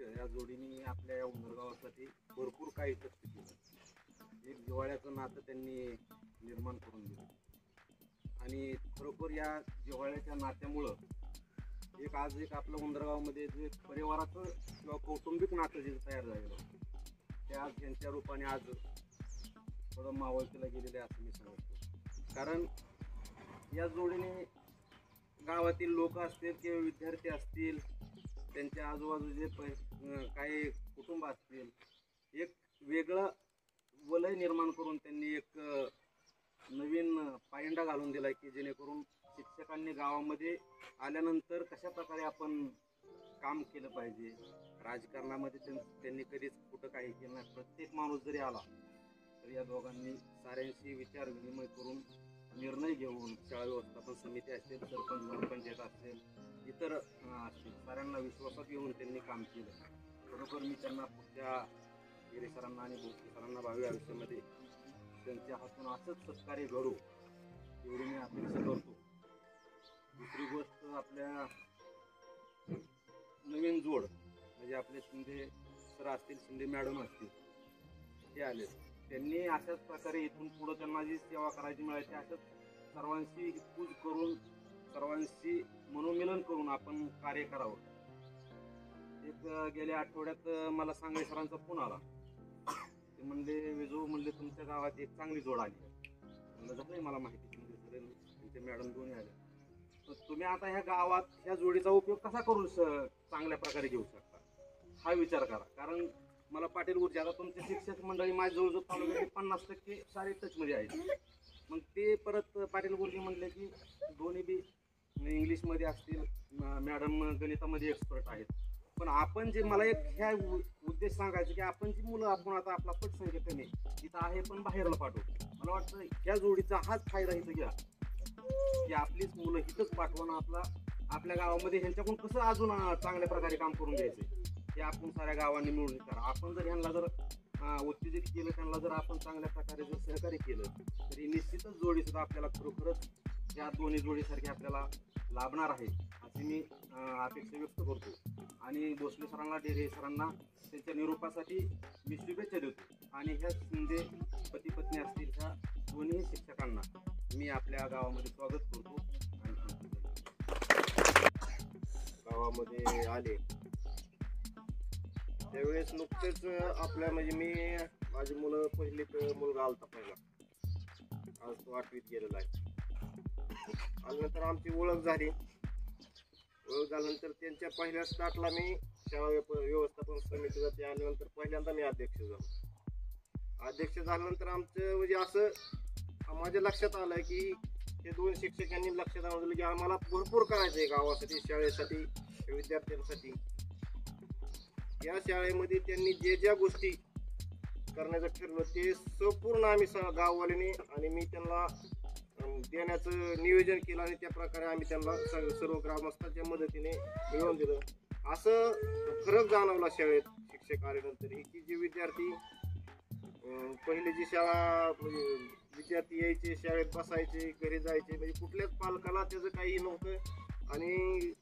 या जोडीने आपल्या या उंबरगावासाठी भरपूर काही कष्ट केलं. एक जिव्हाळ्याचं नातं त्यांनी निर्माण करून दिलं आणि खरोखर या जिव्हाळ्याच्या नात्यामुळं आज एक आपलं उंबरगावमध्ये जे परिवाराचं किंवा कौटुंबिक नातं जे तयार झालेलं ते आज यांच्या रूपाने आज थोडं मावळतीला गेलेलं आहे असं मी सांगतो. कारण या जोडीने गावातील लोक असतील किंवा विद्यार्थी असतील, त्यांच्या आजूबाजूचे काही कुटुंब असतील, एक वेगळं वलय निर्माण करून त्यांनी एक नवीन पायंडा घालून दिला की जेणेकरून शिक्षकांनी गावामध्ये आल्यानंतर कशा प्रकारे आपण काम केलं पाहिजे. राजकारणामध्ये त्यांनी कधीच कुठं काही केलं नाही. प्रत्येक माणूस जरी आला तर या दोघांनी साऱ्यांशी विचार विनिमय करून निर्णय घेऊन शाळा व्यवस्थापन समिती असेल, सरपंच ग्रामपंचायत असेल, इतर असतील, साऱ्यांना विश्वासात घेऊन त्यांनी काम केलं. बरोबर मी त्यांना पुढच्या गिरे सरांना आणि भोसले सरांना भावी आयुष्यामध्ये त्यांच्या हातून असंच सत्कार्य घडू एवढी मी अपेक्षा करतो. दुसरी गोष्ट, आपल्या नवीन जोड म्हणजे आपले शिंदे सर असतील, शिंदे मॅडम असतील, ते आले. त्यांनी अशाच प्रकारे इथून पुढं त्यांना जी सेवा करायची मिळायची अशाच सर्वांशी पूज करून सर्वांशी मनोमिलन करून आपण कार्य करावं. एक गेल्या आठवड्यात मला सांगळे सरांचा फोन आला. ते म्हणले, विजू म्हणले तुमच्या गावात एक चांगली जोड आली. म्हणलं झालंय मला माहिती, त्यांचे मॅडम दोन्ही आले. तर तुम्ही आता ह्या गावात ह्या जोडीचा उपयोग कसा करून चांगल्या प्रकारे घेऊ शकता हा विचार करा. कारण मला पाटील गुरुजी, आता तुमचे शिक्षक मंडळी माझ्या जवळजवळ तालुक्यात 50% शाळेत टचमध्ये आहेत. मग ते परत पाटील गुरुजी म्हणले की दोन्ही बी इंग्लिशमध्ये असतील, मॅडम गणितामध्ये एक्सपर्ट आहेत. पण आपण जे मला एक ह्या उद्देश सांगायचं की आपण जी मुलं आपण आता आपला पटसंख्या कमी इथं आहे पण बाहेरला पाठवतो. मला वाटतं ह्या जोडीचा हाच फायदा इथं घ्या की आपलीच मुलं इथंच पाठवून आपल्या गावामध्ये ह्यांच्याकडून कसं अजून चांगल्या प्रकारे काम करून घ्यायचं हे आपण साऱ्या गावांनी मिळून करा. आपण जर ह्यांना जर उत्तेजित केलं, त्यांना जर आपण चांगल्या प्रकारे जर सहकार्य केलं तर ही निश्चितच जोडी सुद्धा आपल्याला खरोखरच या दोन्ही जोडीसारखी आपल्याला लाभणार आहे अशी मी अपेक्षा व्यक्त करतो. आणि भोसले सरांना, डेरे सरांना त्यांच्या निरोपासाठी मी शुभेच्छा देतो. आणि ह्या शिंदे पती पत्नी असतील ह्या दोन्ही शिक्षकांना मी आपल्या गावामध्ये स्वागत करतो. गावामध्ये आले त्यावेळेस नुकतेच आपल्या म्हणजे मी माझी मुलं पहिलीत मुलगा आलता पहिला, आज तो 8वीत गेलेला आहे. आणि नंतर आमची ओळख झाल्यानंतर त्यांच्या पहिल्या स्टार्टला मी शाळा व्यवस्थापन समितीला ते आल्यानंतर पहिल्यांदा मी अध्यक्ष झाल्यानंतर आमचं म्हणजे असं माझ्या लक्षात आलं की हे दोन शिक्षकांनी लक्षात आणून दिलं की आम्हाला भरपूर करायचं आहे गावासाठी, शाळेसाठी, विद्यार्थ्यांसाठी. या शाळेमध्ये त्यांनी जे ज्या गोष्टी करण्याचं ठरलं ते संपूर्ण आम्ही गाववाल्याने आणि मी त्यांना देण्याचं नियोजन केलं आणि त्या प्रकारे आम्ही त्यांना सर्व ग्रामस्थांच्या मदतीने मिळवून दिलं. असं फरक जाणवला शाळेत शिक्षक आल्यानंतर की जे विद्यार्थी पहिले जी शाळा म्हणजे विद्यार्थी यायचे, शाळेत बसायचे, घरी जायचे, म्हणजे कुठल्याच पालकाला त्याचं काही नव्हतं आणि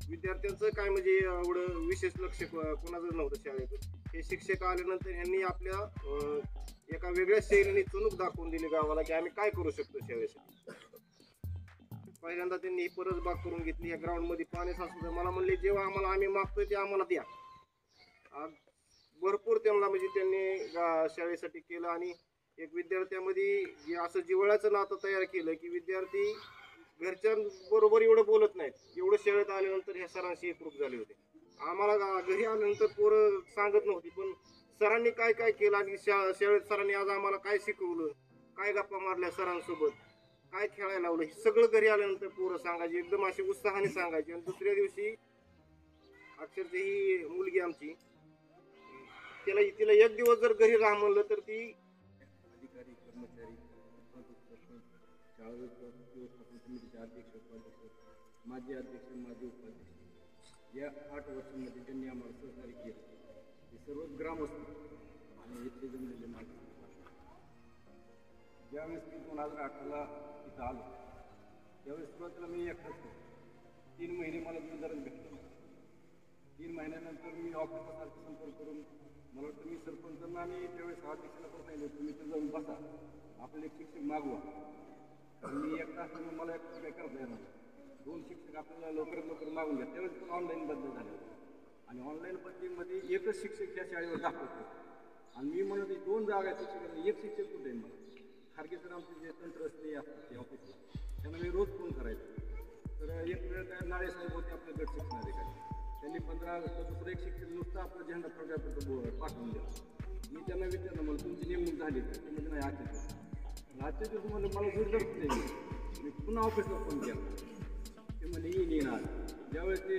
विद्यार्थ्यांचं काय म्हणजे एवढं विशेष लक्ष कोणाचं नव्हतं शाळेतून. हे शिक्षक आल्यानंतर यांनी आपल्या एका वेगळ्या शैलीने चुणूक दाखवून दिली गावाला की आम्ही काय करू शकतो शाळेसाठी. पहिल्यांदा त्यांनी ही परसबाग करून घेतली. या ग्राउंडमध्ये पाणी साचलं. मला म्हणले जेव्हा आम्ही मागतोय ते आम्हाला द्या. भरपूर त्यांना म्हणजे त्यांनी शाळेसाठी केलं आणि एक विद्यार्थ्यामध्ये जे असं जिव्हाळ्याचं नातं तयार केलं की विद्यार्थी घरच्यांबरोबर एवढं बोलत नाहीत, एवढं शाळेत आल्यानंतर ह्या सरांशी एकरूप झाले होते. आम्हाला घरी आल्यानंतर पोरं सांगत नव्हती, पण सरांनी काय काय केलं आणि शाळेत सरांनी आज आम्हाला काय शिकवलं, काय गप्पा मारल्या सरांसोबत, काय खेळायला लावलं, हे सगळं घरी आल्यानंतर पोरं सांगायची, एकदम अशी उत्साहाने सांगायची. आणि दुसऱ्या दिवशी अक्षरशः ही मुलगी आमची तिला एक दिवस जर घरी राहा म्हणलं तर ती अधिकारी, कर्मचारी, शाळा व्यवस्थापन समितीचे अध्यक्ष, उपाध्यक्ष, माजी अध्यक्ष, माजी उपाध्यक्ष या 8 वर्षांमध्ये त्यांनी आम्हाला सहकार्य केलं. हे सर्वच ग्रामस्थ आणि इथले जमलेले माणसं. ज्यावेळेस मी 2018ला इथं आलो त्यावेळेस सुरुवातीला मी एकटाच होतो. 3 महिने मला गुणधरण भेटलं. 3 महिन्यानंतर मी ऑफिसला सारखं संपर्क करून मला वाटतं मी सरपंचांना आणि त्यावेळेस अध्यक्षाला पण सांगितलं तुम्ही तिथं जाऊन बसा आपल्याला एक शिक्षक मागवा. मी एकटा असताना मला एकटा काय करता येणार 2 शिक्षक आपल्याला लवकरात लवकर मागून घ्या. त्यावेळेस पण ऑनलाईन बदल झाले होते आणि ऑनलाईन बदलीमध्ये एकच शिक्षक त्या शाळेवर दाखवतो आणि मी म्हणत 2 जागा शिक्षकांना एक शिक्षक कुठे आहे मला खारगे सर आमचे जे तंत्रस्थ असतात ते ऑफिसला त्यांना मी रोज फोन करायचो. तर एक वेळ काय नाळे साहेब होते आपले गट शिक्षणाधिकारी त्यांनी 15 ऑगस्टला दुसरं एक शिक्षक नुसतं आपलं झेंडा फडकापुरतं पाठवून दिलं. मी त्यांना विचारलं मला तुमची नेमणूक झाली का ते म्हणजे नाही आजच्या दिवस म्हणलं मला जोरदार नाही मी पुन्हा ऑफिसला फोन केला ते म्हणजे येईन आज ज्यावेळेस ते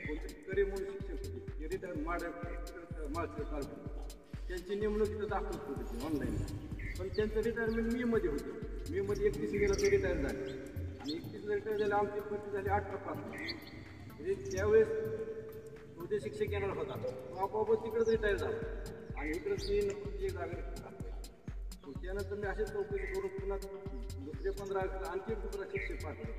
कोणते करे म्हणून शिक्षक होते ते रिटायर माळचे तालुका त्यांची नेमणूक इथं दाखवत होते ते ऑनलाईन पण त्यांचं रिटायरमेंट मेमध्ये होतं मेमध्ये 31 गेला ते रिटायर झाले आणि 31 रिटायर झाले आमची भरती झाली 18/5 म्हणजे त्यावेळेस तो जे शिक्षक येणार होता तो आपोआपच तिकडेच रिटायर झाला आणि इकडं 3 एक जागा त्यानंतर मी अशीच चौकशी करून पुन्हा दुसऱ्या 15 ऑगस्टला आणखी एक दुसरा शिक्षक पाठवला.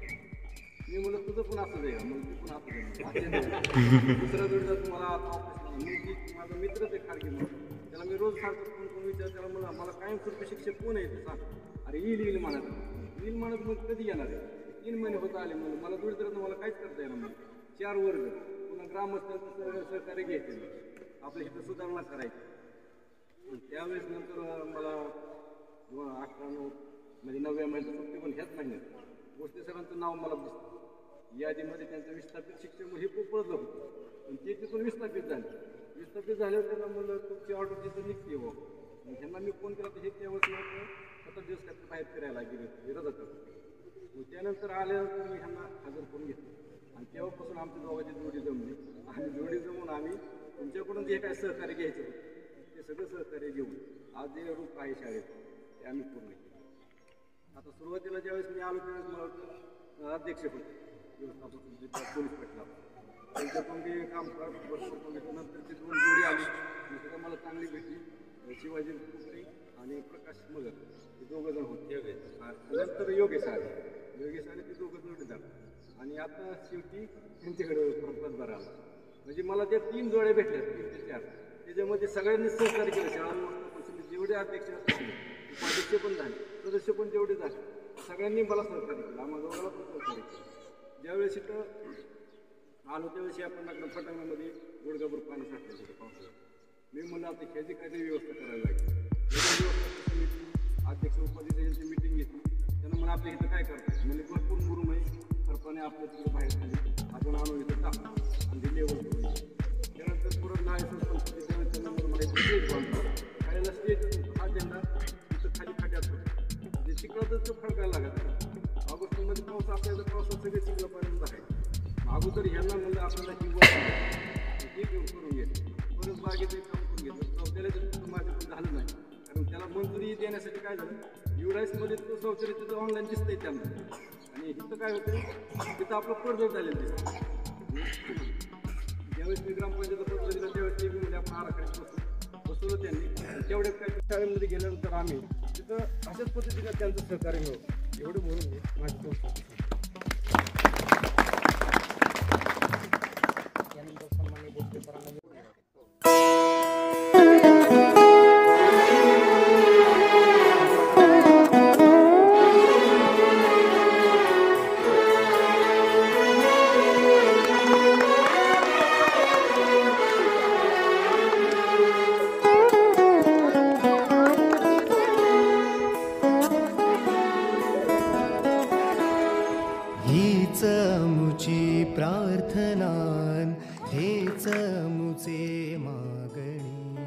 मी म्हणलं तुझं पण असं जाईल मग तू पण असं जाईल दुसरा जोडीदार तुम्हाला आता ऑफिसला मी माझा मित्रच आहे खारगे म्हणून त्याला मी रोज सारखं फोन करून विचार त्याला म्हणलं मला कायमस्वरूपी शिक्षक कोण आहे ते सांग. अरे येईल म्हणत मग कधी येणार आहे 3 महिने होत आले म्हणून मला जोडीदारानं मला काहीच करता येणार नाही 4 वर्ग पुन्हा ग्रामस्थांचं सहकार्य घ्यायचे आपल्या इथं सुधारणा करायची. त्यावेळेस नंतर मला 18 म्हणजे 9व्या महिन्यात सुट्टी पण ह्याच महिन्यात गोष्टी सरांचं नाव मला दिसतं यादीमध्ये त्यांचं विस्थापित शिक्षक हे पोपळलं होतं पण ते तिथून विस्थापित झाल्यावर त्यांना म्हणलं तुमची ऑर्डर तिथं निघते हो मग ह्यांना मी फोन केला तर हे त्यावेळेस 7 दिवस काहीतरी बाहेर फिरायला गेले रजा करतो मग त्यानंतर आल्यानंतर मी ह्यांना हजर करून घेतलं आणि तेव्हापासून आमच्या दोघांची जोडी जमली आणि जोडी जमून आम्ही तुमच्याकडून जे काय सहकार्य घ्यायचं होतं ते सगळं सहकार्य घेऊन आज जे रूप आहे शाळेत ते आम्ही पूर्ण केलं. आता सुरुवातीला ज्यावेळेस मी आलो त्यावेळेस मला वाटतं अध्यक्ष होते व्यवस्थापक पोलीस पाटला त्यांच्याकडून ते काम नंतर ते 2 जोडी आली सुद्धा मला चांगली भेटली शिवाजी कुत्री आणि प्रकाश मगर ते 2 जण होते नंतर योगेश आले ते 2 जोडीदार आणि आता शेवटी त्यांच्याकडे पदभार आला म्हणजे मला त्या 3 जोड्या भेटल्या 3 ते 4 त्याच्यामध्ये सगळ्यांनी सहकार्य केलं शाळांपासून जेवढे अध्यक्ष असतील उपाध्यक्ष पण झाले सदस्य पण जेवढे झाले सगळ्यांनी मला सहकार्य केलं आम्हा दोघांना पण सहकार्य केलं. ज्यावेळेस इथं आलो त्यावेळेस आपण फटाण्यामध्ये गुडगाभर पाणी साठलं होतं पावसाळ्यात मी म्हणलं आता ह्याची काहीतरी व्यवस्था करायला लागेल समिती अध्यक्ष उपाध्यक्षांची मिटिंग घेतली त्यांना मला आपल्या इथं काय करतात म्हणजे भरपूर मुरुम आहे सरपणे आपल्या तिकडे बाहेर खाली आपण आणून इथं टाकतो आणि ते लेवल करून त्यानंतर पुढं नाही सरपंच त्यावेळेस त्यांना मला स्टेज बांधतो खायला स्टेज हा झेंडा तिथं खाली खाट्यात होतो म्हणजे चिखलातच तो फडकायला लागत ऑगस्टमध्ये पाऊस असायचा पावसात सगळे चिखलापर्यंत आहे अगोदर ह्यांना म्हणलं आपल्याला किंवा हे करून घेतलं परत बागेचं काम करून घेतलं शौचालय माझ्याकडून झालं नाही कारण त्याला मंजुरी देण्यासाठी काय झालं युडाईसमध्ये तो शौचालय तिथं ऑनलाईन दिसतंय त्यांना आणि इथं काय होतं तिथं आपलं पडझड झालेलं दिसतं ज्यावेळेस मी ग्रामपंचायत पत्र दिलं त्यावेळेस ते म्हणजे आपण आराखड्यात बसवलं त्यांनी तेवढ्यात काय शाळेमध्ये गेल्यानंतर आम्ही तिथं अशाच पद्धतीनं त्यांचं सहकार्य मिळवं एवढं बोलून मी माझी संस्था यानंतर सन्मान्य बोलतेकरांना हीच मुची प्रार्थनान हेच मुचे मागणी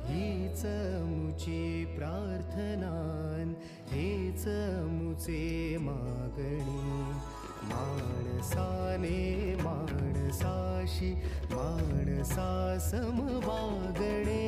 हीच मुची प्रार्थनान हेच मुचे मागणी माणसाने माणसाशी माणसासम वागणे